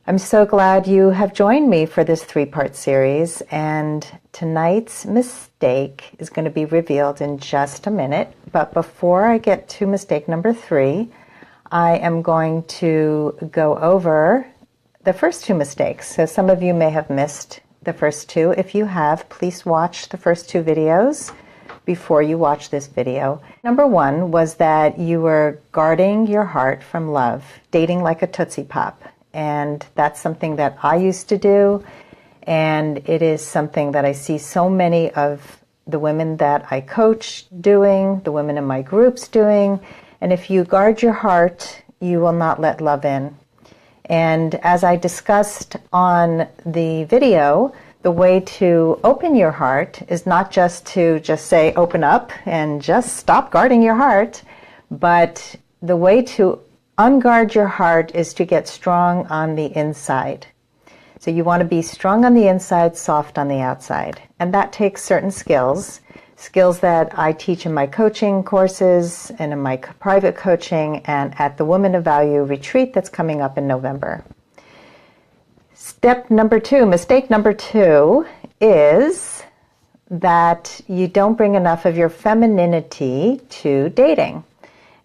I'm so glad you have joined me for this three-part series, and tonight's mistake is going to be revealed in just a minute. But before I get to mistake number 3, I am going to go over the first 2 mistakes. So some of you may have missed the first 2. If you have, please watch the first 2 videos before you watch this video. Number 1 was that you were guarding your heart from love, dating like a Tootsie Pop. And that's something that I used to do, and it is something that I see so many of the women that I coach doing, the women in my groups doing. And if you guard your heart, you will not let love in. And as I discussed on the video, the way to open your heart is not just to say open up and just stop guarding your heart, but the way to unguard your heart is to get strong on the inside. So you want to be strong on the inside, soft on the outside. And that takes certain skills that I teach in my coaching courses and in my private coaching and at the Women of Value retreat that's coming up in November. Mistake number 2 is that you don't bring enough of your femininity to dating.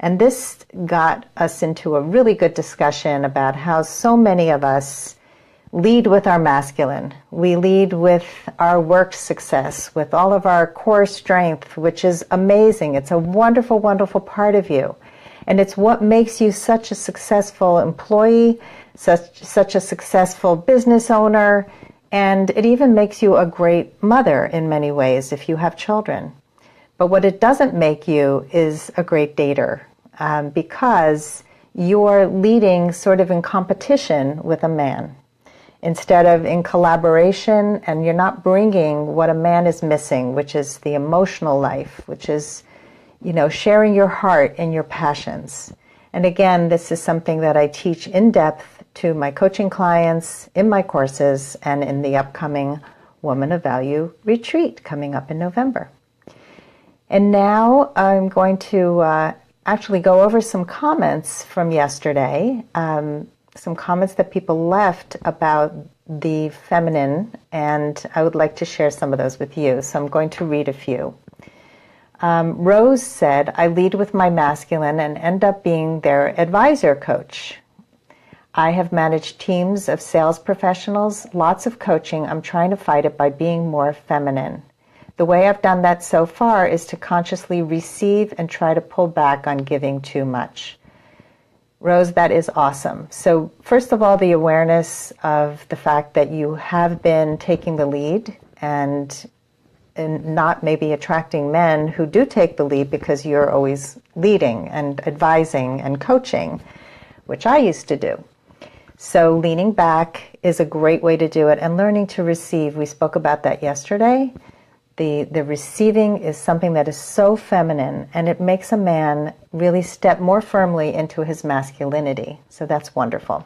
And this got us into a really good discussion about how so many of us lead with our masculine. We lead with our work success, with all of our core strength, which is amazing. It's a wonderful, wonderful part of you. And it's what makes you such a successful employee, such a successful business owner, and it even makes you a great mother in many ways if you have children. But what it doesn't make you is a great dater, because you're leading sort of in competition with a man instead of in collaboration, and you're not bringing what a man is missing, which is the emotional life, which is, sharing your heart and your passions. And again, this is something that I teach in depth to my coaching clients in my courses and in the upcoming Woman of Value retreat coming up in November. And now I'm going to actually go over some comments from yesterday, some comments that people left about the feminine, and I would like to share some of those with you. So I'm going to read a few. Rose said, I lead with my masculine and end up being their advisor coach. I have managed teams of sales professionals, lots of coaching. I'm trying to fight it by being more feminine. The way I've done that so far is to consciously receive and try to pull back on giving too much. Rose, that is awesome. So first of all, the awareness of the fact that you have been taking the lead and not maybe attracting men who do take the lead because you're always leading and advising and coaching, which I used to do. So leaning back is a great way to do it, and learning to receive. We spoke about that yesterday. The receiving is something that is so feminine, and it makes a man really step more firmly into his masculinity. So that's wonderful.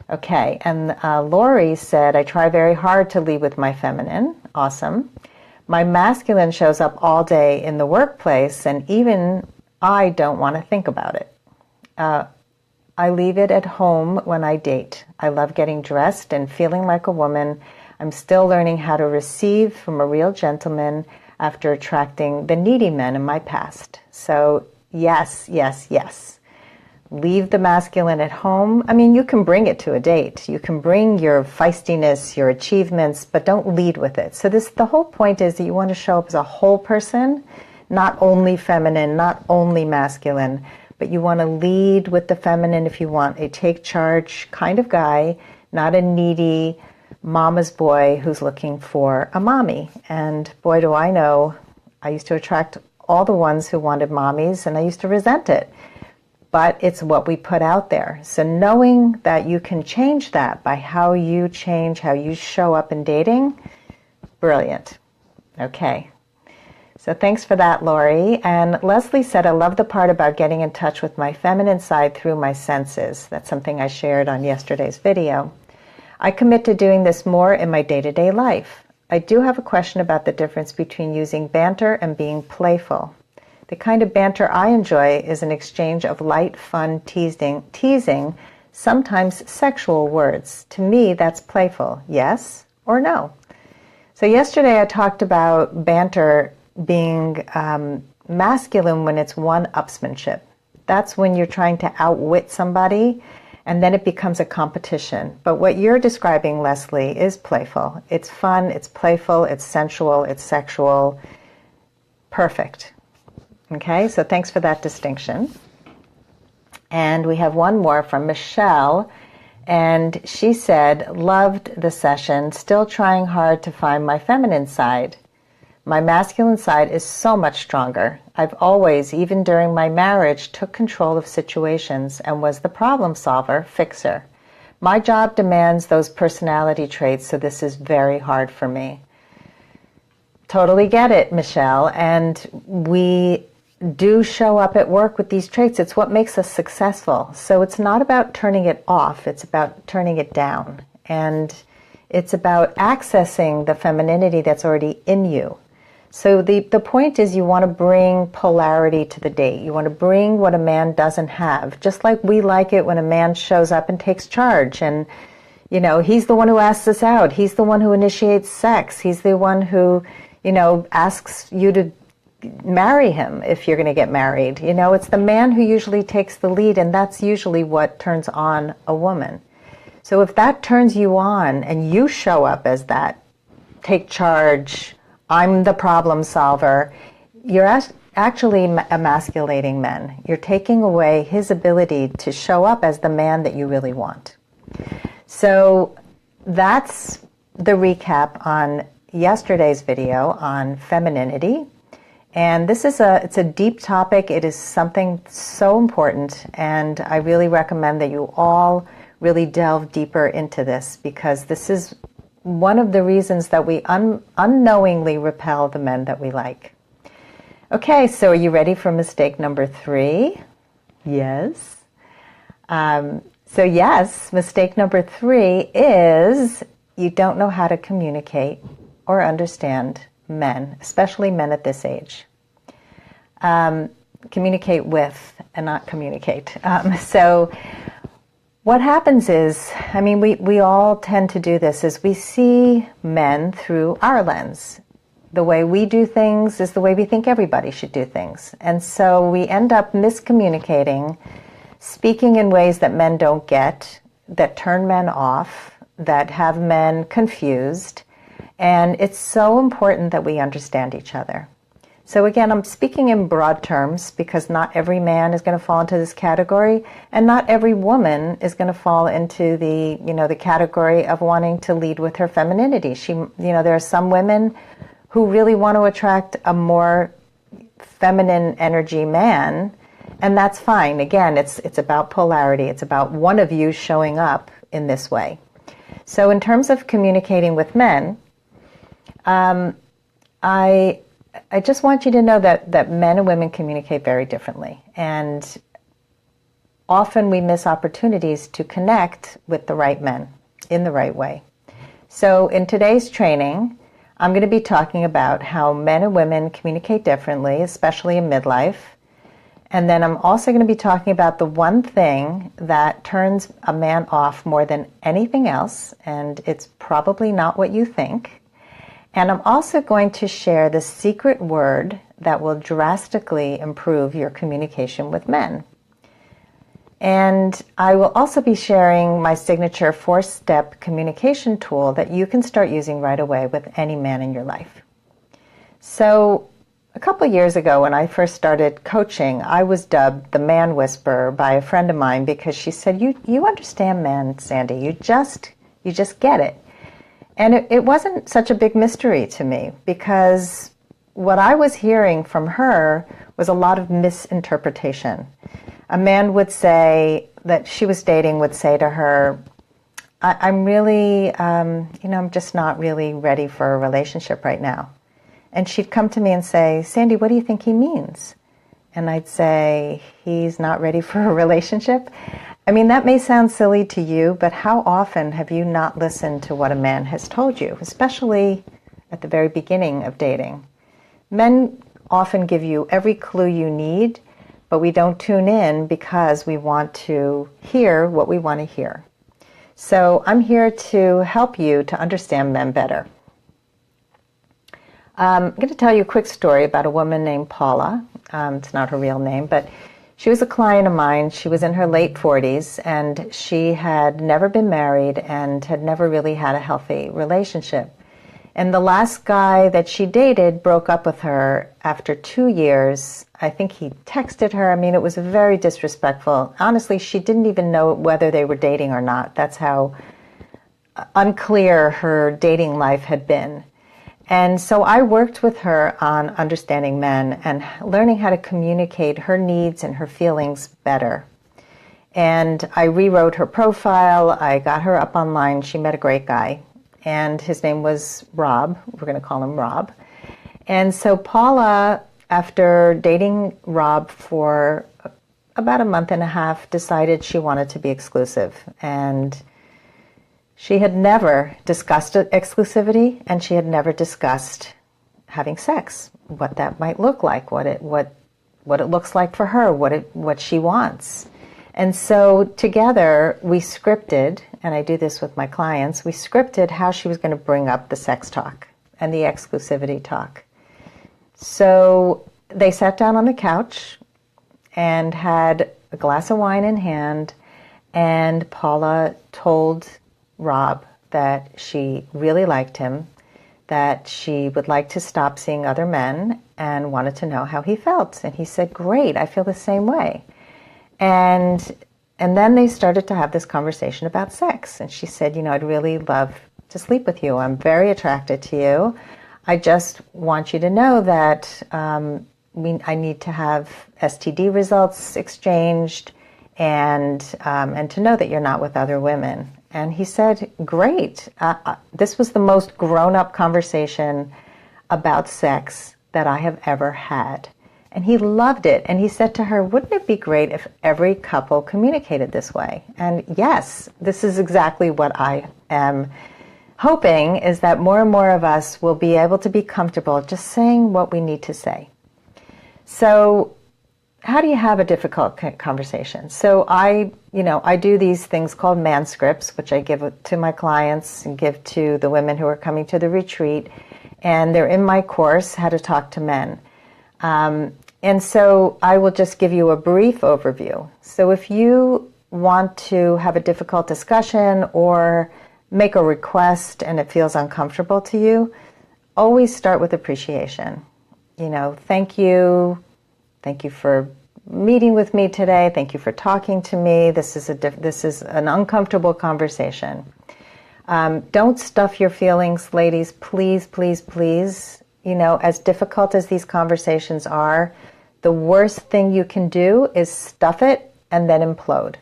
Okay, and Lori said, I try very hard to lead with my feminine. Awesome. My masculine shows up all day in the workplace, and even I don't want to think about it. I leave it at home when I date. I love getting dressed and feeling like a woman. I'm still learning how to receive from a real gentleman after attracting the needy men in my past. So yes, yes, yes. Leave the masculine at home. I mean, you can bring it to a date. You can bring your feistiness, your achievements, but don't lead with it. So the whole point is that you want to show up as a whole person, not only feminine, not only masculine, but you want to lead with the feminine if you want a take charge kind of guy, not a needy mama's boy who's looking for a mommy. And boy, do I know, I used to attract all the ones who wanted mommies, and I used to resent it. But it's what we put out there. So knowing that you can change that by how you change, how you show up in dating, brilliant. Okay. So thanks for that, Lori. And Leslie said, I love the part about getting in touch with my feminine side through my senses. That's something I shared on yesterday's video. I commit to doing this more in my day-to-day life. I do have a question about the difference between using banter and being playful. The kind of banter I enjoy is an exchange of light, fun teasing, sometimes sexual words. To me, that's playful. Yes or no? So yesterday I talked about banter being masculine when it's one-upsmanship. That's when you're trying to outwit somebody, and then it becomes a competition. But what you're describing, Leslie, is playful. It's fun, it's playful, it's sensual, it's sexual. Perfect. Okay, so thanks for that distinction. And we have one more from Michelle, and she said, loved the session, still trying hard to find my feminine side. My masculine side is so much stronger. I've always, even during my marriage, took control of situations and was the problem solver, fixer. My job demands those personality traits, so this is very hard for me. Totally get it, Michelle, and we do show up at work with these traits. It's what makes us successful. So it's not about turning it off, it's about turning it down. And it's about accessing the femininity that's already in you. So the point is you want to bring polarity to the date. You want to bring what a man doesn't have. Just like we like it when a man shows up and takes charge. And, you know, he's the one who asks us out. He's the one who initiates sex. He's the one who, you know, asks you to marry him if you're going to get married. You know, it's the man who usually takes the lead, and that's usually what turns on a woman. So if that turns you on and you show up as that, take charge, I'm the problem solver, you're actually emasculating men. You're taking away his ability to show up as the man that you really want. So that's the recap on yesterday's video on femininity. And this is it's a deep topic. It is something so important, and I really recommend that you all really delve deeper into this, because this is one of the reasons that we unknowingly repel the men that we like. Okay, so are you ready for mistake number 3? Yes. So yes, mistake number 3 is you don't know how to communicate or understand men, especially men at this age. Communicate with and not communicate. So what happens is, I mean, we all tend to do this, is we see men through our lens. The way we do things is the way we think everybody should do things. And so we end up miscommunicating, speaking in ways that men don't get, that turn men off, that have men confused. And it's so important that we understand each other. So again, I'm speaking in broad terms because not every man is going to fall into this category, and not every woman is going to fall into the, you know, the category of wanting to lead with her femininity. There are some women who really want to attract a more feminine energy man, and that's fine. Again, it's about polarity. It's about one of you showing up in this way. So in terms of communicating with men, I just want you to know that men and women communicate very differently, and often we miss opportunities to connect with the right men in the right way. So in today's training, I'm going to be talking about how men and women communicate differently, especially in midlife. And then I'm also going to be talking about the one thing that turns a man off more than anything else, and it's probably not what you think. And I'm also going to share the secret word that will drastically improve your communication with men. And I will also be sharing my signature 4-step communication tool that you can start using right away with any man in your life. So a couple of years ago when I first started coaching, I was dubbed the man whisperer by a friend of mine because she said, you understand men, Sandy, you just get it. And it wasn't such a big mystery to me, because what I was hearing from her was a lot of misinterpretation. A man would say that she was dating would say to her, I'm really, I'm just not really ready for a relationship right now. And she'd come to me and say, Sandy, what do you think he means? And I'd say, he's not ready for a relationship. I mean, that may sound silly to you, but how often have you not listened to what a man has told you, especially at the very beginning of dating? Men often give you every clue you need, but we don't tune in because we want to hear what we want to hear. So I'm here to help you to understand men better. I'm going to tell you a quick story about a woman named Paula. It's not her real name, but she was a client of mine. She was in her late 40s, and she had never been married and had never really had a healthy relationship. And the last guy that she dated broke up with her after 2 years. I think he texted her. I mean, it was very disrespectful. Honestly, she didn't even know whether they were dating or not. That's how unclear her dating life had been. And so I worked with her on understanding men and learning how to communicate her needs and her feelings better. And I rewrote her profile. I got her up online. She met a great guy, and his name was Rob. We're going to call him Rob. And so Paula, after dating Rob for about a month and a half, decided she wanted to be exclusive. And she had never discussed exclusivity, and she had never discussed having sex, what that might look like, what it looks like for her, what she wants. And so together we scripted, and I do this with my clients, we scripted how she was going to bring up the sex talk and the exclusivity talk. So they sat down on the couch and had a glass of wine in hand, and Paula told Rob that she really liked him, that she would like to stop seeing other men and wanted to know how he felt. And he said, "Great, I feel the same way." And then they started to have this conversation about sex. And she said, "I'd really love to sleep with you. I'm very attracted to you. I just want you to know that I need to have STD results exchanged and to know that you're not with other women." And he said, "Great." This was the most grown-up conversation about sex that I have ever had. And he loved it. And he said to her, "Wouldn't it be great if every couple communicated this way?" And yes, this is exactly what I am hoping, is that more and more of us will be able to be comfortable just saying what we need to say. So how do you have a difficult conversation? So I do these things called man scripts, which I give to my clients and give to the women who are coming to the retreat. And they're in my course, How to Talk to Men. And so I will just give you a brief overview. So if you want to have a difficult discussion or make a request and it feels uncomfortable to you, always start with appreciation. Thank you. Thank you for meeting with me today. Thank you for talking to me. This is an uncomfortable conversation. Don't stuff your feelings, ladies. Please, please, please. As difficult as these conversations are, the worst thing you can do is stuff it and then implode.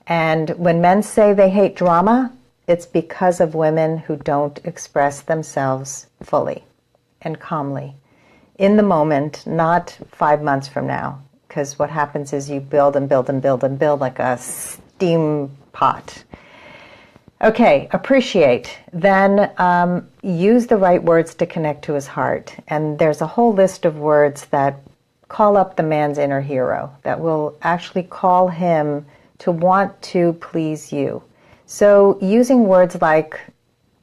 And when men say they hate drama, it's because of women who don't express themselves fully and calmly in the moment, not 5 months from now. Because what happens is you build and build and build and build like a steam pot. Okay, appreciate. Then use the right words to connect to his heart. And there's a whole list of words that call up the man's inner hero, that will actually call him to want to please you. So using words like,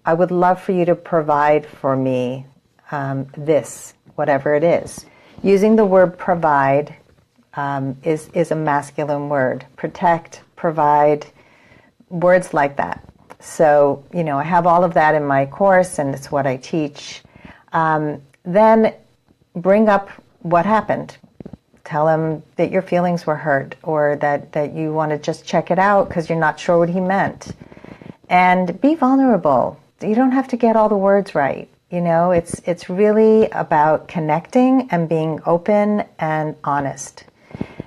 "I would love for you to provide for me this," whatever it is. Using the word provide is a masculine word. Protect, provide, words like that. So, I have all of that in my course, and it's what I teach. Then bring up what happened. Tell him that your feelings were hurt, or that you want to just check it out because you're not sure what he meant. And be vulnerable. You don't have to get all the words right. It's really about connecting and being open and honest.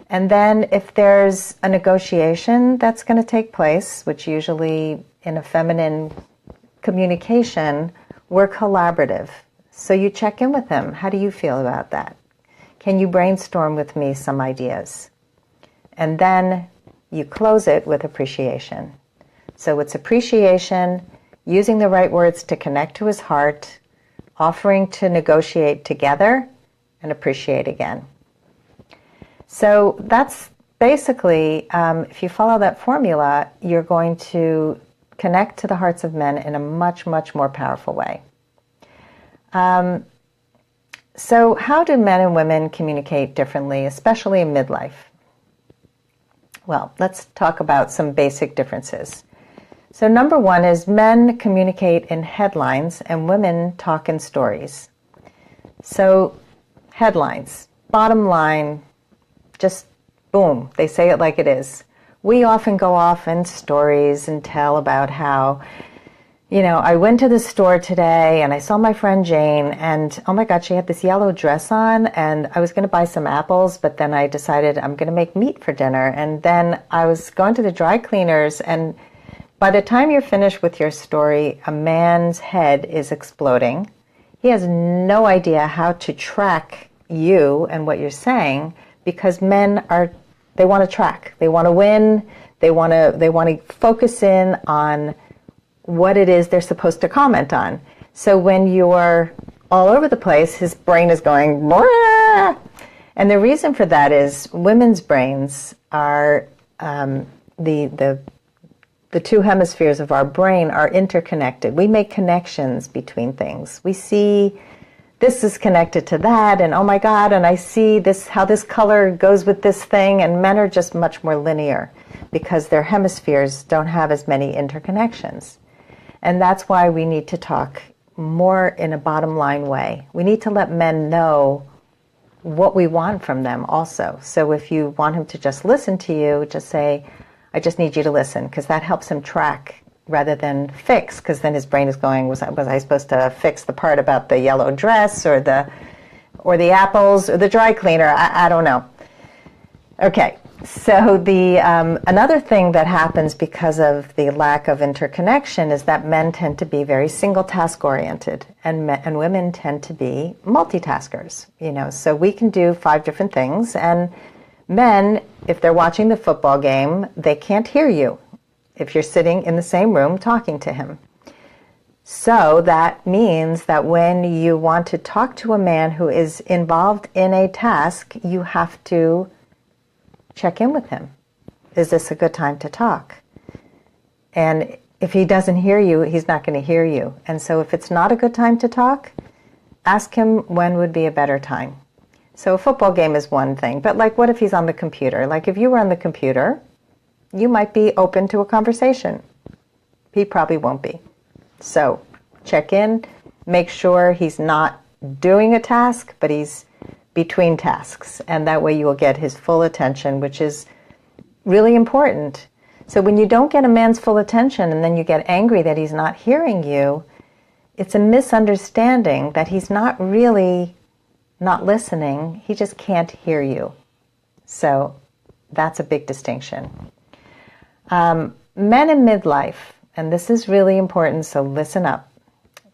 And then if there's a negotiation that's going to take place, which usually in a feminine communication, we're collaborative. So you check in with him. How do you feel about that? Can you brainstorm with me some ideas? And then you close it with appreciation. So it's appreciation, using the right words to connect to his heart, offering to negotiate together, and appreciate again. So that's basically, if you follow that formula, you're going to connect to the hearts of men in a much, much more powerful way. So how do men and women communicate differently, especially in midlife? Well, let's talk about some basic differences. So number one is men communicate in headlines and women talk in stories. So headlines, bottom line, just boom, they say it like it is. We often go off in stories and tell about how, I went to the store today and I saw my friend Jane and oh my God, she had this yellow dress on and I was going to buy some apples, but then I decided I'm going to make meat for dinner. And then I was going to the dry cleaners, and by the time you're finished with your story, a man's head is exploding. He has no idea how to track you and what you're saying, because men they want to track. They want to win. They want to focus in on what it is they're supposed to comment on. So when you're all over the place, his brain is going, "Blah!" And the reason for that is women's brains are, the two hemispheres of our brain are interconnected. We make connections between things. We see this is connected to that, and oh my God, and I see this, how this color goes with this thing, and men are just much more linear because their hemispheres don't have as many interconnections. And that's why we need to talk more in a bottom line way. We need to let men know what we want from them also. So if you want him to just listen to you, just say, I just need you to listen, because that helps him track rather than fix, because then his brain is going, was I supposed to fix the part about the yellow dress or the apples or the dry cleaner? I don't know. Okay. So the another thing that happens because of the lack of interconnection is that men tend to be very single task oriented, and women tend to be multitaskers. So we can do 5 different things, and men, if they're watching the football game, they can't hear you if you're sitting in the same room talking to him. So that means that when you want to talk to a man who is involved in a task, you have to check in with him. Is this a good time to talk? And if he doesn't hear you, he's not going to hear you. And so if it's not a good time to talk, ask him when would be a better time. So a football game is one thing, but what if he's on the computer? If you were on the computer, you might be open to a conversation. He probably won't be. So check in, make sure he's not doing a task, but he's between tasks, and that way you will get his full attention, which is really important. So when you don't get a man's full attention and then you get angry that he's not hearing you, it's a misunderstanding that he's not really not listening, he just can't hear you. So that's a big distinction. Men in midlife, and this is really important, so listen up.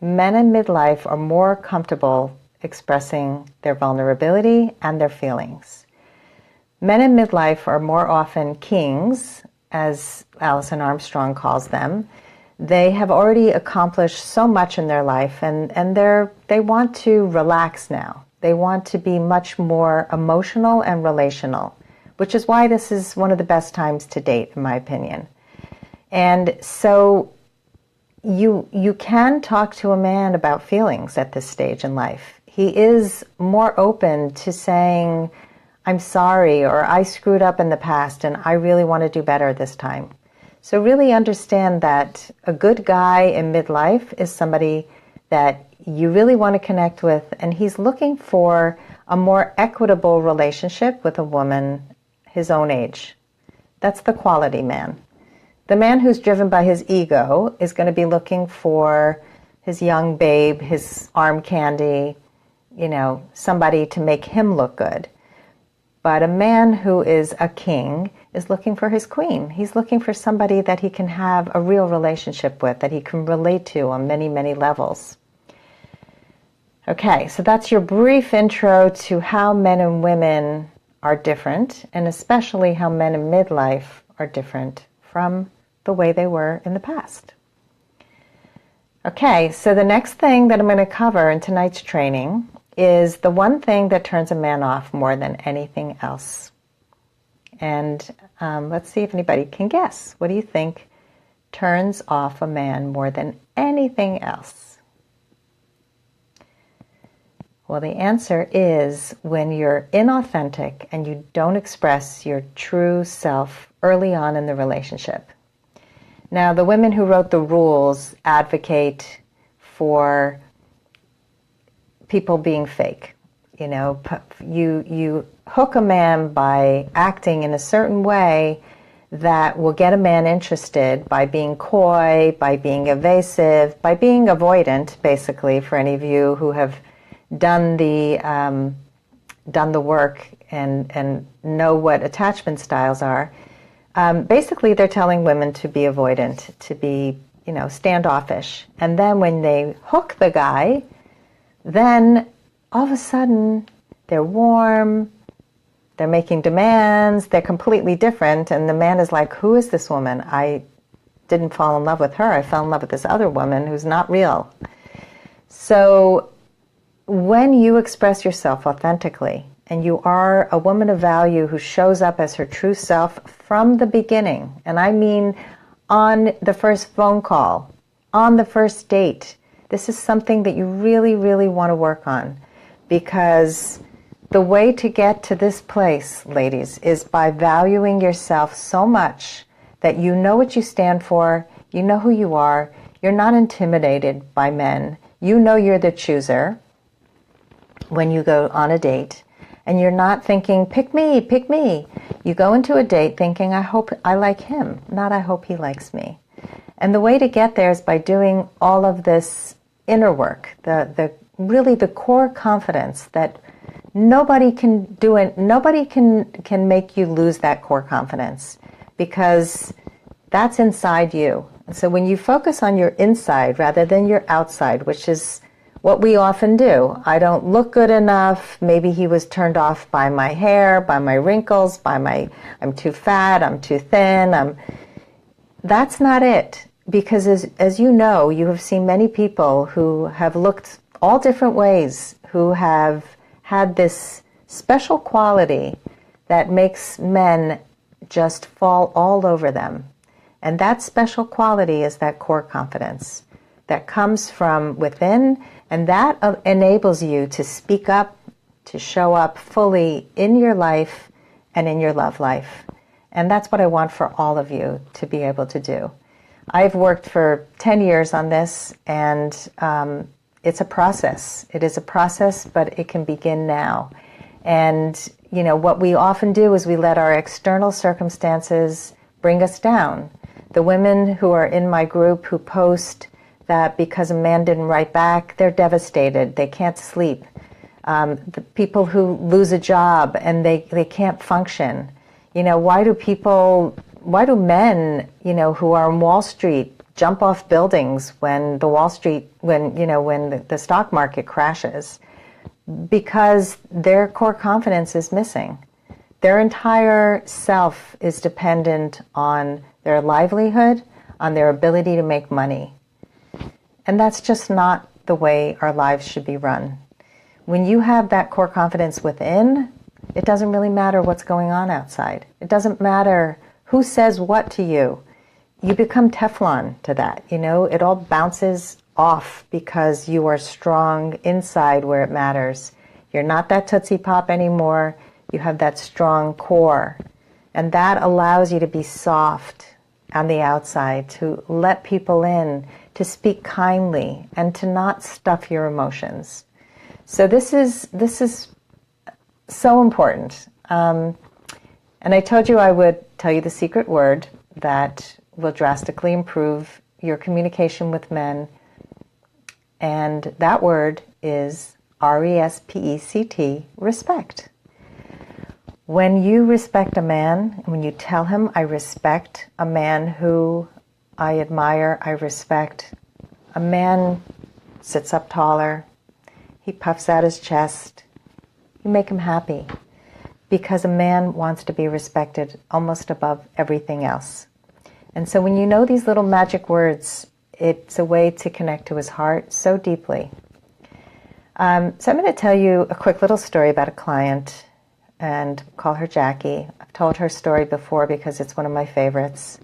Men in midlife are more comfortable expressing their vulnerability and their feelings. Men in midlife are more often kings, as Alison Armstrong calls them. They have already accomplished so much in their life, and they want to relax now. They want to be much more emotional and relational, which is why this is one of the best times to date, in my opinion. And so you can talk to a man about feelings at this stage in life. He is more open to saying, I'm sorry, or I screwed up in the past and I really want to do better this time. So really understand that a good guy in midlife is somebody that you really want to connect with, and he's looking for a more equitable relationship with a woman his own age. That's the quality man. The man who's driven by his ego is going to be looking for his young babe, his arm candy, somebody to make him look good. But a man who is a king is looking for his queen. He's looking for somebody that he can have a real relationship with, that he can relate to on many, many levels. Okay, so that's your brief intro to how men and women are different, and especially how men in midlife are different from the way they were in the past. Okay, so the next thing that I'm going to cover in tonight's training is the one thing that turns a man off more than anything else. And let's see if anybody can guess. What do you think turns off a man more than anything else? Well, the answer is when you're inauthentic and you don't express your true self early on in the relationship. Now, the women who wrote the rules advocate for people being fake. You know, you hook a man by acting in a certain way that will get a man interested, by being coy, by being evasive, by being avoidant, basically, for any of you who have done the work and know what attachment styles are. Basically, they're telling women to be avoidant, to be, standoffish. And then when they hook the guy, then all of a sudden they're warm, they're making demands, they're completely different, and the man is like, who is this woman? I didn't fall in love with her. I fell in love with this other woman who's not real. So when you express yourself authentically, and you are a woman of value who shows up as her true self from the beginning, and I mean on the first phone call, on the first date, this is something that you really, really want to work on, because the way to get to this place, ladies, is by valuing yourself so much that you know what you stand for, you know who you are, you're not intimidated by men, you know you're the chooser when you go on a date, and you're not thinking, pick me, pick me. You go into a date thinking, I hope I like him, not I hope he likes me. And the way to get there is by doing all of this inner work, really the core confidence that nobody can do it. Nobody can make you lose that core confidence, because that's inside you. And so when you focus on your inside rather than your outside, which is what we often do. I don't look good enough. Maybe he was turned off by my hair, by my wrinkles, I'm too fat, I'm too thin. That's not it. Because as you know, you have seen many people who have looked all different ways, who have had this special quality that makes men just fall all over them. And that special quality is that core confidence that comes from within, and that enables you to speak up, to show up fully in your life and in your love life. And that's what I want for all of you to be able to do. I've worked for 10 years on this, and it's a process. It is a process, but it can begin now. And, what we often do is we let our external circumstances bring us down. The women who are in my group who post that because a man didn't write back, they're devastated. They can't sleep. The people who lose a job and they can't function. Why do men, who are on Wall Street jump off buildings when the stock market crashes? Because their core confidence is missing. Their entire self is dependent on their livelihood, on their ability to make money. And that's just not the way our lives should be run. When you have that core confidence within, it doesn't really matter what's going on outside. It doesn't matter who says what to you. You become Teflon to that. It all bounces off because you are strong inside where it matters. You're not that Tootsie Pop anymore. You have that strong core. And that allows you to be soft on the outside, to let people in, to speak kindly, and to not stuff your emotions. So this is so important. And I told you I would tell you the secret word that will drastically improve your communication with men. And that word is RESPECT, respect. When you respect a man, when you tell him, I respect a man who I admire, I respect, a man sits up taller, he puffs out his chest, you make him happy, because a man wants to be respected almost above everything else. And so when you know these little magic words, it's a way to connect to his heart so deeply. So I'm going to tell you a quick little story about a client and call her Jackie. I've told her story before because it's one of my favorites.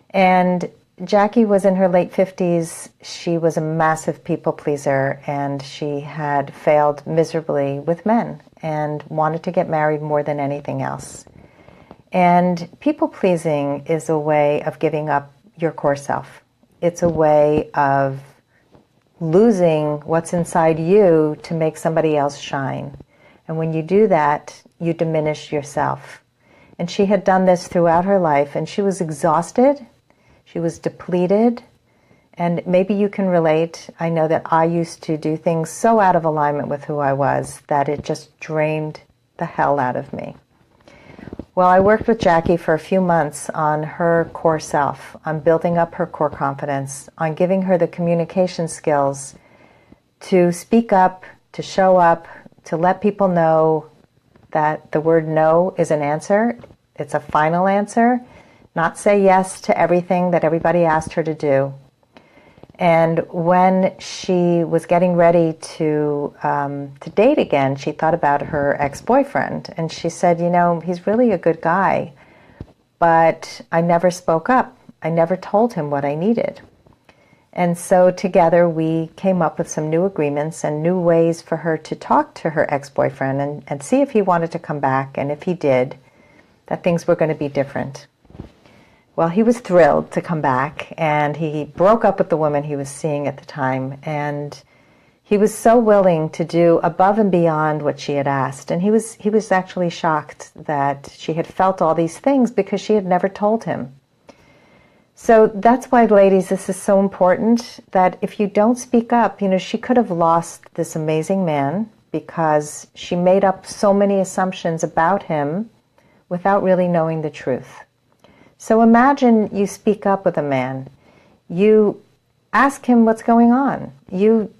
And Jackie was in her late 50s. She was a massive people pleaser, and she had failed miserably with men and wanted to get married more than anything else. And people pleasing is a way of giving up your core self. It's a way of losing what's inside you to make somebody else shine. And when you do that, you diminish yourself. And she had done this throughout her life, and she was exhausted. She was depleted, and maybe you can relate. I know that I used to do things so out of alignment with who I was that it just drained the hell out of me. Well, I worked with Jackie for a few months on her core self, on building up her core confidence, on giving her the communication skills to speak up, to show up, to let people know that the word no is an answer. It's a final answer. Not say yes to everything that everybody asked her to do. And when she was getting ready to date again, she thought about her ex-boyfriend. And she said, you know, he's really a good guy, but I never spoke up. I never told him what I needed. And so together we came up with some new agreements and new ways for her to talk to her ex-boyfriend and see if he wanted to come back. And if he did, that things were going to be different. Well, he was thrilled to come back, and he broke up with the woman he was seeing at the time, and he was so willing to do above and beyond what she had asked. And he was actually shocked that she had felt all these things because she had never told him. So that's why, ladies, this is so important, that if you don't speak up, you know, she could have lost this amazing man because she made up so many assumptions about him without really knowing the truth. So imagine you speak up with a man. You ask him what's going on. You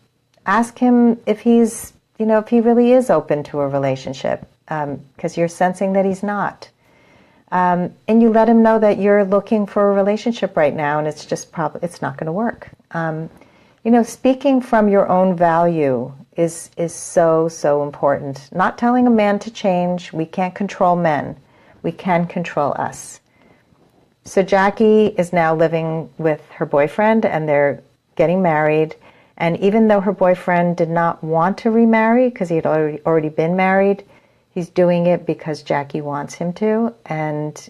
ask him if he's, you know, if he really is open to a relationship, because you're sensing that he's not. And you let him know that you're looking for a relationship right now, and it's just it's not going to work. You know, speaking from your own value is so, so important. Not telling a man to change. We can't control men. We can control us. So Jackie is now living with her boyfriend, and they're getting married. And even though her boyfriend did not want to remarry because he had already been married, he's doing it because Jackie wants him to, and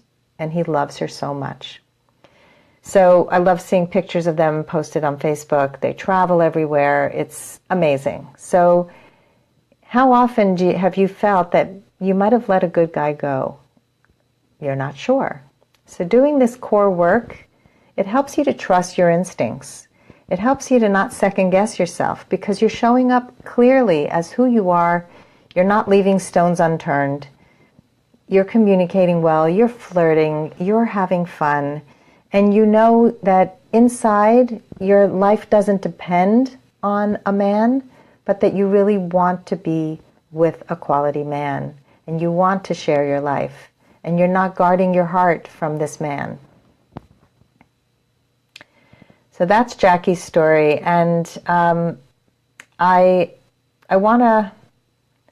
he loves her so much. So I love seeing pictures of them posted on Facebook. They travel everywhere. It's amazing. So how often have you felt that you might have let a good guy go? You're not sure. So doing this core work, it helps you to trust your instincts. It helps you to not second guess yourself because you're showing up clearly as who you are. You're not leaving stones unturned. You're communicating well. You're flirting. You're having fun. And you know that inside your life doesn't depend on a man, but that you really want to be with a quality man and you want to share your life. And you're not guarding your heart from this man. So that's Jackie's story, and I want to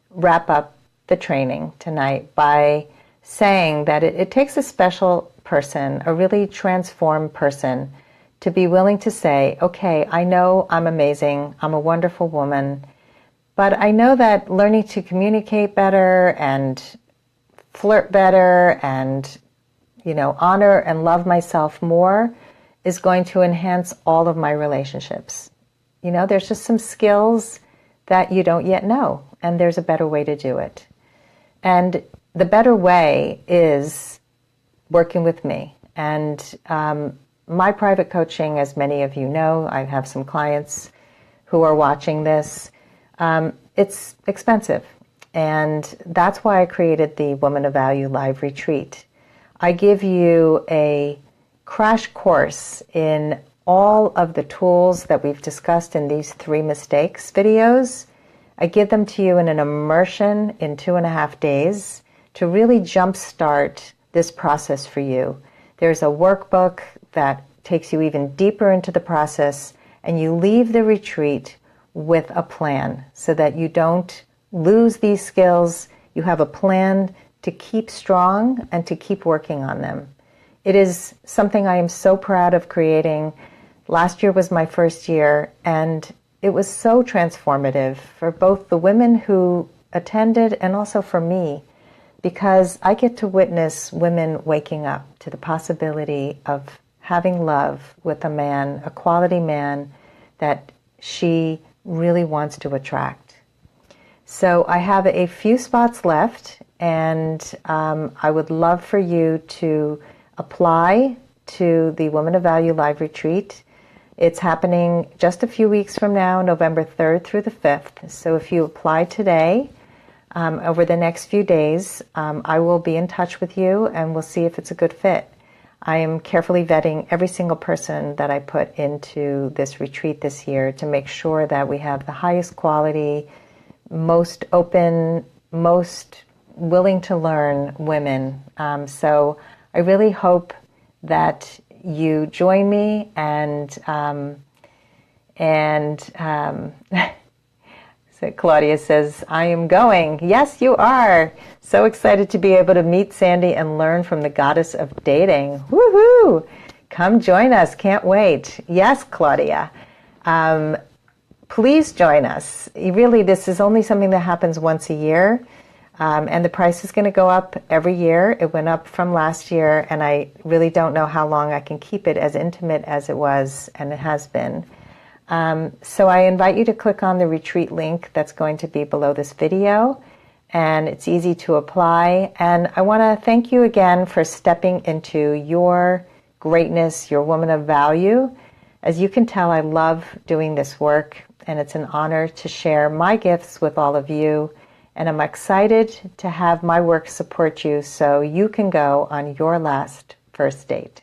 wrap up the training tonight by saying that it takes a special person, a really transformed person, to be willing to say, okay, I know I'm amazing, I'm a wonderful woman, but I know that learning to communicate better and flirt better and, you know, honor and love myself more is going to enhance all of my relationships. You know, there's just some skills that you don't yet know, and there's a better way to do it. And the better way is working with me. And my private coaching, as many of you know, I have some clients who are watching this. It's expensive. And that's why I created the Woman of Value Live Retreat. I give you a crash course in all of the tools that we've discussed in these 3 mistakes videos. I give them to you in an immersion in 2.5 days to really jumpstart this process for you. There's a workbook that takes you even deeper into the process, and you leave the retreat with a plan so that you don't lose these skills, You have a plan to keep strong and to keep working on them. It is something I am so proud of creating. Last year was my first year, and it was so transformative for both the women who attended and also for me, because I get to witness women waking up to the possibility of having love with a man, a quality man that she really wants to attract. So I have a few spots left, and I would love for you to apply to the Women of Value Live Retreat. It's happening just a few weeks from now, November 3rd through the 5th. So if you apply today, over the next few days, I will be in touch with you and we'll see if it's a good fit. I am carefully vetting every single person that I put into this retreat this year to make sure that we have the highest quality, most open, most willing to learn women. So I really hope that you join me and so Claudia says, I am going. Yes, you are. So excited to be able to meet Sandy and learn from the goddess of dating. Woohoo! Come join us. Can't wait. Yes, Claudia. Please join us. Really, this is only something that happens once a year. And the price is going to go up every year. It went up from last year, and I really don't know how long I can keep it as intimate as it was and it has been. So I invite you to click on the retreat link that's going to be below this video, and it's easy to apply. And I want to thank you again for stepping into your greatness, your woman of value. As you can tell, I love doing this work, and it's an honor to share my gifts with all of you. And I'm excited to have my work support you so you can go on your last first date.